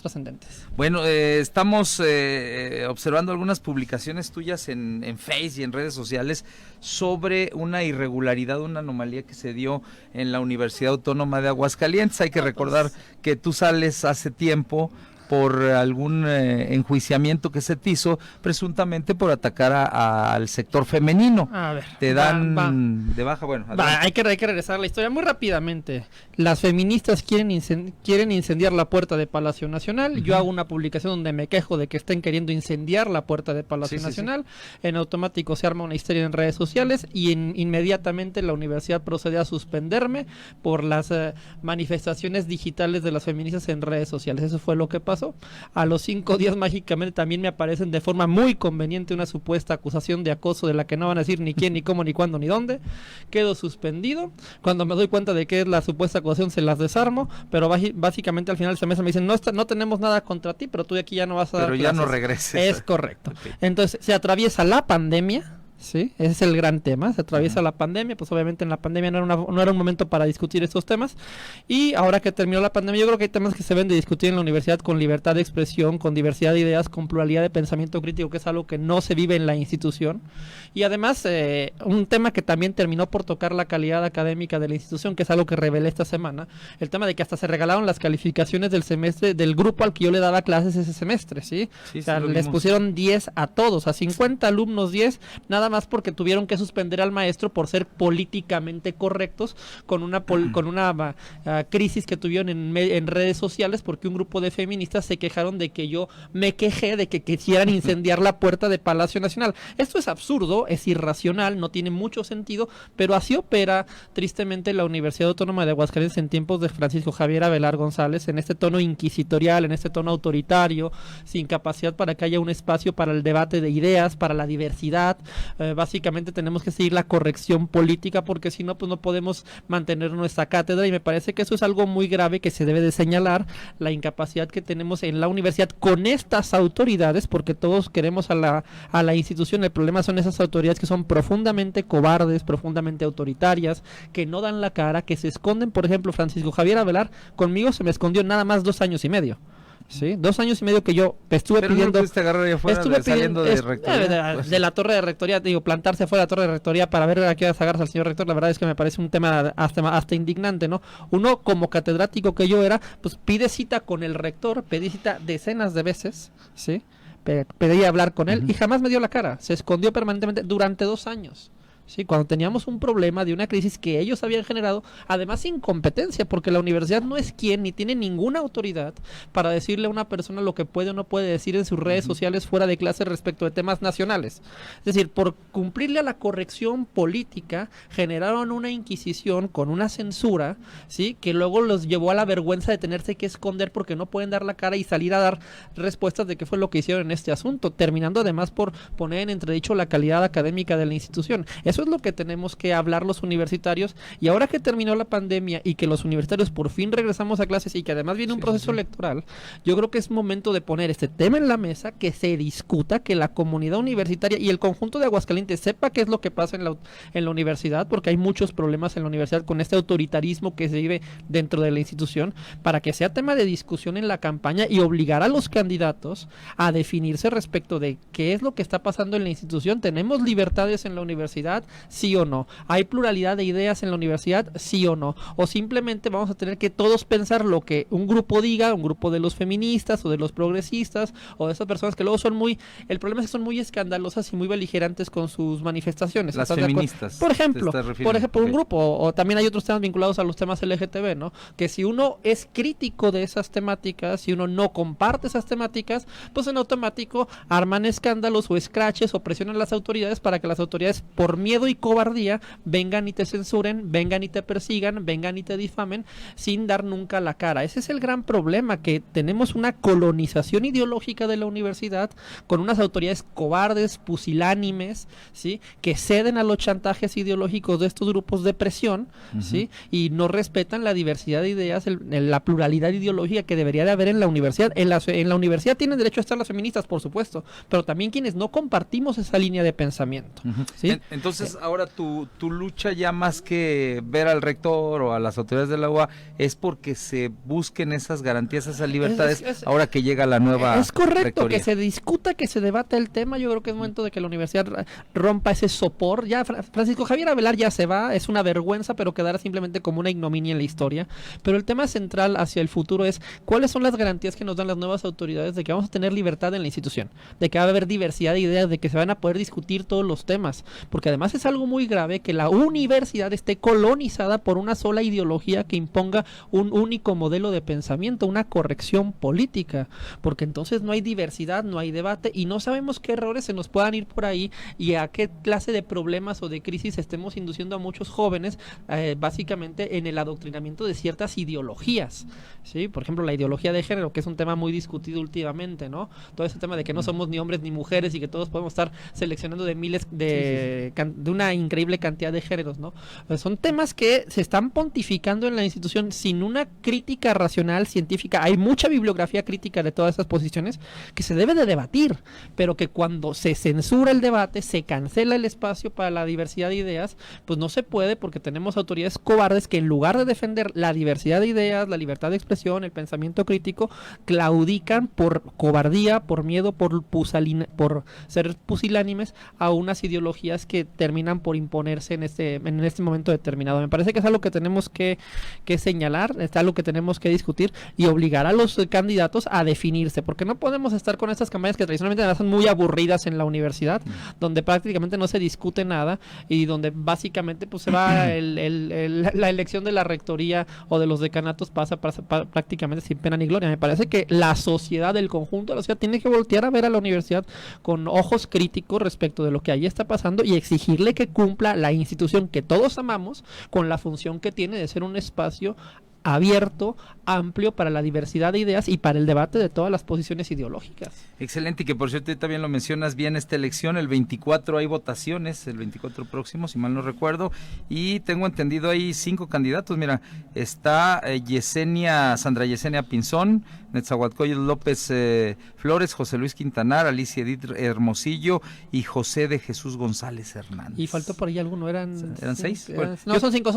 trascendentes. Bueno, estamos observando algunas publicaciones tuyas en Face y en redes sociales sobre una irregularidad, una anomalía que se dio en la Universidad Autónoma de Aguascalientes. Hay que recordar que tú sales hace tiempo por algún enjuiciamiento que se te hizo, presuntamente por atacar al sector femenino. A ver, te dan de baja, bueno. Hay que regresar a la historia muy rápidamente. Las feministas quieren incendiar la puerta de Palacio Nacional. Yo hago una publicación donde me quejo de que estén queriendo incendiar la puerta de Palacio Nacional. En automático se arma una histeria en redes sociales y inmediatamente la universidad procede a suspenderme por las manifestaciones digitales de las feministas en redes sociales. Eso fue lo que pasó. A los 5 días mágicamente también me aparecen de forma muy conveniente una supuesta acusación de acoso de la que no van a decir ni quién, ni cómo, ni cuándo, ni dónde. Quedo suspendido. Cuando me doy cuenta de que es la supuesta acusación se las desarmo, pero básicamente al final del semestre me dicen no tenemos nada contra ti, pero tú de aquí ya no vas a dar clases. Ya no regreses. Es correcto. Okay. Entonces se atraviesa la pandemia. Sí, ese es el gran tema, se atraviesa la pandemia, pues obviamente en la pandemia no era un momento para discutir estos temas, y ahora que terminó la pandemia yo creo que hay temas que se deben de discutir en la universidad con libertad de expresión, con diversidad de ideas, con pluralidad de pensamiento crítico, que es algo que no se vive en la institución, y además un tema que también terminó por tocar la calidad académica de la institución, que es algo que revelé esta semana, el tema de que hasta se regalaron las calificaciones del semestre del grupo al que yo le daba clases ese semestre, ¿sí? O sea, les pusieron 10 a todos, a 50 alumnos 10, nada más porque tuvieron que suspender al maestro por ser políticamente correctos con una crisis que tuvieron en redes sociales, porque un grupo de feministas se quejaron de que yo me quejé de que quisieran incendiar la puerta de Palacio Nacional. Esto es absurdo, es irracional, no tiene mucho sentido, pero así opera tristemente la Universidad Autónoma de Aguascalientes en tiempos de Francisco Javier Avelar González, en este tono inquisitorial, en este tono autoritario, sin capacidad para que haya un espacio para el debate de ideas, para la diversidad. Básicamente tenemos que seguir la corrección política, porque si no, pues no podemos mantener nuestra cátedra, y me parece que eso es algo muy grave que se debe de señalar, la incapacidad que tenemos en la universidad con estas autoridades, porque todos queremos a la institución. El problema son esas autoridades que son profundamente cobardes, profundamente autoritarias, que no dan la cara, que se esconden. Por ejemplo, Francisco Javier Avelar conmigo se me escondió nada más 2 años y medio. Sí, 2 años y medio que yo estuve pidiendo. Saliendo de rectoría. De la torre de rectoría, plantarse fuera de la torre de rectoría para ver a qué agarrarse al señor rector. La verdad es que me parece un tema hasta indignante, ¿no? Uno, como catedrático que yo era, pues pide cita con el rector, pedí cita decenas de veces, ¿sí? Pedí hablar con él y jamás me dio la cara. Se escondió permanentemente durante 2 años. Sí, cuando teníamos un problema de una crisis que ellos habían generado, además incompetencia, porque la universidad no es quien ni tiene ninguna autoridad para decirle a una persona lo que puede o no puede decir en sus redes sociales fuera de clase respecto de temas nacionales. Es decir, por cumplirle a la corrección política, generaron una inquisición con una censura, ¿sí?, que luego los llevó a la vergüenza de tenerse que esconder porque no pueden dar la cara y salir a dar respuestas de qué fue lo que hicieron en este asunto, terminando además por poner en entredicho la calidad académica de la institución. Eso es lo que tenemos que hablar los universitarios, y ahora que terminó la pandemia y que los universitarios por fin regresamos a clases y que además viene un proceso electoral, yo creo que es momento de poner este tema en la mesa, que se discuta, que la comunidad universitaria y el conjunto de Aguascalientes sepa qué es lo que pasa en la universidad, porque hay muchos problemas en la universidad con este autoritarismo que se vive dentro de la institución, para que sea tema de discusión en la campaña y obligar a los candidatos a definirse respecto de qué es lo que está pasando en la institución. ¿Tenemos libertades en la universidad? ¿Sí o no? ¿Hay pluralidad de ideas en la universidad? ¿Sí o no? O simplemente vamos a tener que todos pensar lo que un grupo diga, un grupo de los feministas o de los progresistas o de esas personas que luego son el problema es que son muy escandalosas y muy beligerantes con sus manifestaciones. Las feministas. Por ejemplo, un grupo, o también hay otros temas vinculados a los temas LGTB, ¿no? Que si uno es crítico de esas temáticas, si uno no comparte esas temáticas, pues en automático arman escándalos o scratches o presionan a las autoridades para que las autoridades, por miedo y cobardía, vengan y te censuren, vengan y te persigan, vengan y te difamen sin dar nunca la cara. Ese es el gran problema, que tenemos una colonización ideológica de la universidad con unas autoridades cobardes, pusilánimes, ¿sí?, que ceden a los chantajes ideológicos de estos grupos de presión, ¿sí?, y no respetan la diversidad de ideas, la pluralidad ideológica que debería de haber en la universidad. En la universidad tienen derecho a estar las feministas, por supuesto, pero también quienes no compartimos esa línea de pensamiento, ¿sí? Entonces, Entonces, ahora tu lucha ya más que ver al rector o a las autoridades de la UA es porque se busquen esas garantías, esas libertades, ahora que llega la nueva Es correcto, rectoría. que se discuta, que se debata el tema. Yo creo que es momento de que la universidad rompa ese sopor. Ya Francisco Javier Avelar ya se va, es una vergüenza, pero quedará simplemente como una ignominia en la historia. Pero el tema central hacia el futuro es cuáles son las garantías que nos dan las nuevas autoridades de que vamos a tener libertad en la institución, de que va a haber diversidad de ideas, de que se van a poder discutir todos los temas, porque además es algo muy grave que la universidad esté colonizada por una sola ideología que imponga un único modelo de pensamiento, una corrección política, porque entonces no hay diversidad, no hay debate y no sabemos qué errores se nos puedan ir por ahí y a qué clase de problemas o de crisis estemos induciendo a muchos jóvenes, básicamente en el adoctrinamiento de ciertas ideologías, ¿sí? Por ejemplo, la ideología de género, que es un tema muy discutido últimamente, ¿no? Todo ese tema de que no somos ni hombres ni mujeres y que todos podemos estar seleccionando de miles de una increíble cantidad de géneros, ¿no? Son temas que se están pontificando en la institución sin una crítica racional, científica. Hay mucha bibliografía crítica de todas esas posiciones que se debe de debatir, pero que cuando se censura el debate, se cancela el espacio para la diversidad de ideas, pues no se puede, porque tenemos autoridades cobardes que en lugar de defender la diversidad de ideas, la libertad de expresión, el pensamiento crítico, claudican por cobardía, por miedo, por ser pusilánimes a unas ideologías que terminan por imponerse en este momento determinado. Me parece que es algo que tenemos que señalar, es algo que tenemos que discutir y obligar a los candidatos a definirse, porque no podemos estar con estas campañas que tradicionalmente son muy aburridas en la universidad, donde prácticamente no se discute nada y donde básicamente pues se va la elección de la rectoría o de los decanatos pasa prácticamente sin pena ni gloria. Me parece que la sociedad, el conjunto de la sociedad tiene que voltear a ver a la universidad con ojos críticos respecto de lo que allí está pasando y exigirle que cumpla la institución que todos amamos con la función que tiene de ser un espacio abierto, amplio para la diversidad de ideas y para el debate de todas las posiciones ideológicas. Excelente, y que por cierto también lo mencionas bien, esta elección, el 24 hay votaciones, el 24 próximo, si mal no recuerdo, y tengo entendido hay 5 candidatos. Mira, está Sandra Yesenia Pinzón, Netzahualcóyotl López Flores, José Luis Quintanar, Alicia Edith Hermosillo y José de Jesús González Hernández. Y faltó por ahí alguno, ¿eran 6? Bueno, no, son 5,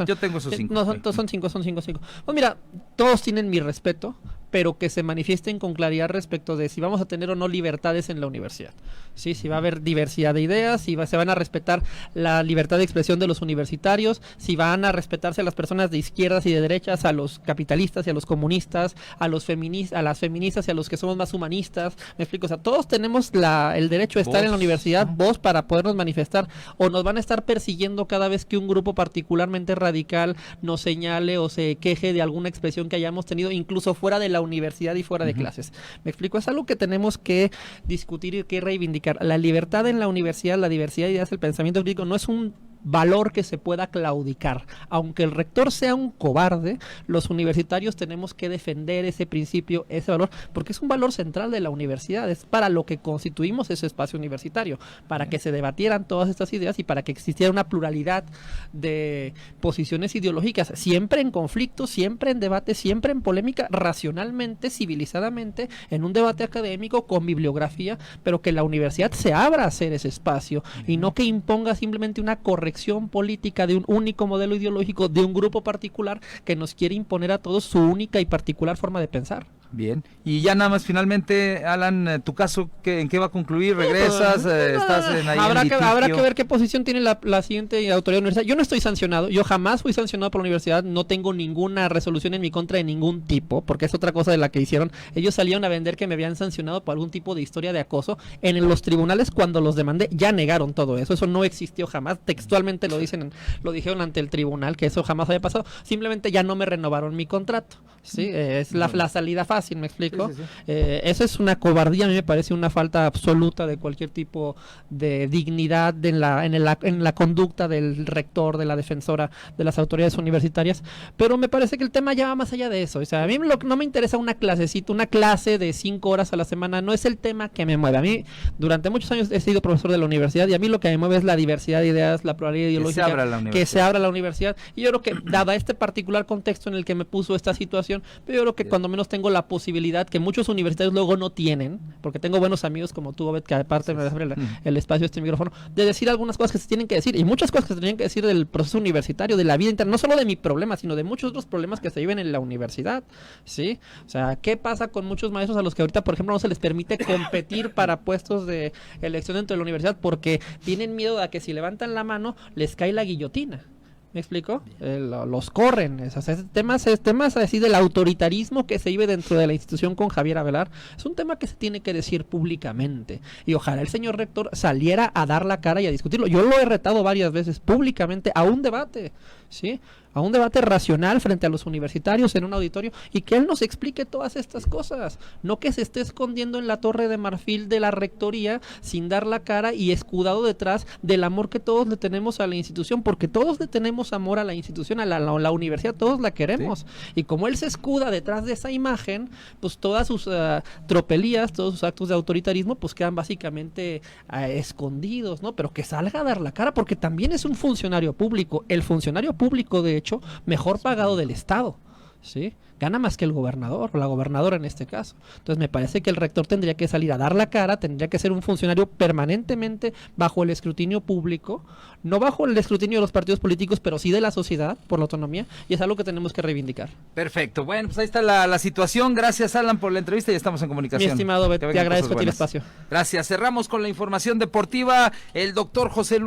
yo tengo esos 5. No, son 5. Pues mira, todos tienen mi respeto, pero que se manifiesten con claridad respecto de si vamos a tener o no libertades en la universidad. Sí, si va a haber diversidad de ideas, si se van a respetar la libertad de expresión de los universitarios, si van a respetarse a las personas de izquierdas y de derechas, a los capitalistas y a los comunistas, a las feministas y a los que somos más humanistas. Me explico, o sea, todos tenemos el derecho a estar en la universidad, voz para podernos manifestar, o nos van a estar persiguiendo cada vez que un grupo particularmente radical nos señale o se queje de alguna expresión que hayamos tenido, incluso fuera de la universidad y fuera de clases. Me explico, es algo que tenemos que discutir y que reivindicar. La libertad en la universidad, la diversidad de ideas, el pensamiento crítico no es un valor que se pueda claudicar. Aunque el rector sea un cobarde, los universitarios tenemos que defender ese principio, ese valor, porque es un valor central de la universidad, es para lo que constituimos ese espacio universitario, para que se debatieran todas estas ideas y para que existiera una pluralidad de posiciones ideológicas, siempre en conflicto, siempre en debate, siempre en polémica, racionalmente, civilizadamente, en un debate académico con bibliografía, pero que la universidad se abra a hacer ese espacio y no que imponga simplemente una corrección política de un único modelo ideológico de un grupo particular que nos quiere imponer a todos su única y particular forma de pensar. Bien, y ya nada más finalmente, Alan, tu caso, ¿en qué va a concluir? ¿Regresas? ¿Estás ahí habrá en que ver qué posición tiene la siguiente autoridad universitaria. Yo no estoy sancionado, yo jamás fui sancionado por la universidad, no tengo ninguna resolución en mi contra de ningún tipo, porque es otra cosa de la que hicieron. Ellos salieron a vender que me habían sancionado por algún tipo de historia de acoso. En los tribunales, cuando los demandé, ya negaron todo eso. Eso no existió jamás. Textualmente lo dijeron ante el tribunal, que eso jamás había pasado. Simplemente ya no me renovaron mi contrato. Sí, es la salida fácil, ¿me explico? Sí. Eso es una cobardía, a mí me parece una falta absoluta de cualquier tipo de dignidad en la conducta del rector, de la defensora, de las autoridades universitarias, pero me parece que el tema ya va más allá de eso. O sea, a mí no me interesa una clasecita, una clase de 5 horas a la semana, no es el tema que me mueve. A mí, durante muchos años he sido profesor de la universidad y a mí lo que me mueve es la diversidad de ideas, la pluralidad ideológica, que se abra la universidad. Y yo creo que, dada este particular contexto en el que me puso esta situación, pero yo creo que cuando menos tengo la posibilidad que muchos universitarios luego no tienen, porque tengo buenos amigos como tú, Obed, que aparte me abre el espacio, este micrófono, de decir algunas cosas que se tienen que decir, y muchas cosas que se tienen que decir del proceso universitario, de la vida interna, no solo de mi problema, sino de muchos otros problemas que se viven en la universidad, ¿sí? O sea, ¿qué pasa con muchos maestros a los que ahorita, por ejemplo, no se les permite competir para puestos de elección dentro de la universidad porque tienen miedo a que si levantan la mano les cae la guillotina? ¿Me explico? Los corren. Temas así del autoritarismo que se vive dentro de la institución con Javier Avelar, es un tema que se tiene que decir públicamente. Y ojalá el señor rector saliera a dar la cara y a discutirlo. Yo lo he retado varias veces públicamente a un debate, ¿sí? A un debate racional frente a los universitarios en un auditorio y que él nos explique todas estas cosas, no que se esté escondiendo en la torre de marfil de la rectoría sin dar la cara y escudado detrás del amor que todos le tenemos a la institución, porque todos le tenemos amor a la institución, a la universidad, todos la queremos. Sí. Y como él se escuda detrás de esa imagen, pues todas sus tropelías, todos sus actos de autoritarismo, pues quedan básicamente escondidos, ¿no? Pero que salga a dar la cara, porque también es un funcionario público, el funcionario público de hecho, mejor pagado del Estado, ¿sí? Gana más que el gobernador, o la gobernadora en este caso. Entonces me parece que el rector tendría que salir a dar la cara, tendría que ser un funcionario permanentemente bajo el escrutinio público, no bajo el escrutinio de los partidos políticos, pero sí de la sociedad, por la autonomía, y es algo que tenemos que reivindicar. Perfecto, bueno, pues ahí está la situación. Gracias, Alan, por la entrevista y estamos en comunicación. Mi estimado, te agradezco a ti el espacio. Gracias, cerramos con la información deportiva. El doctor José Luis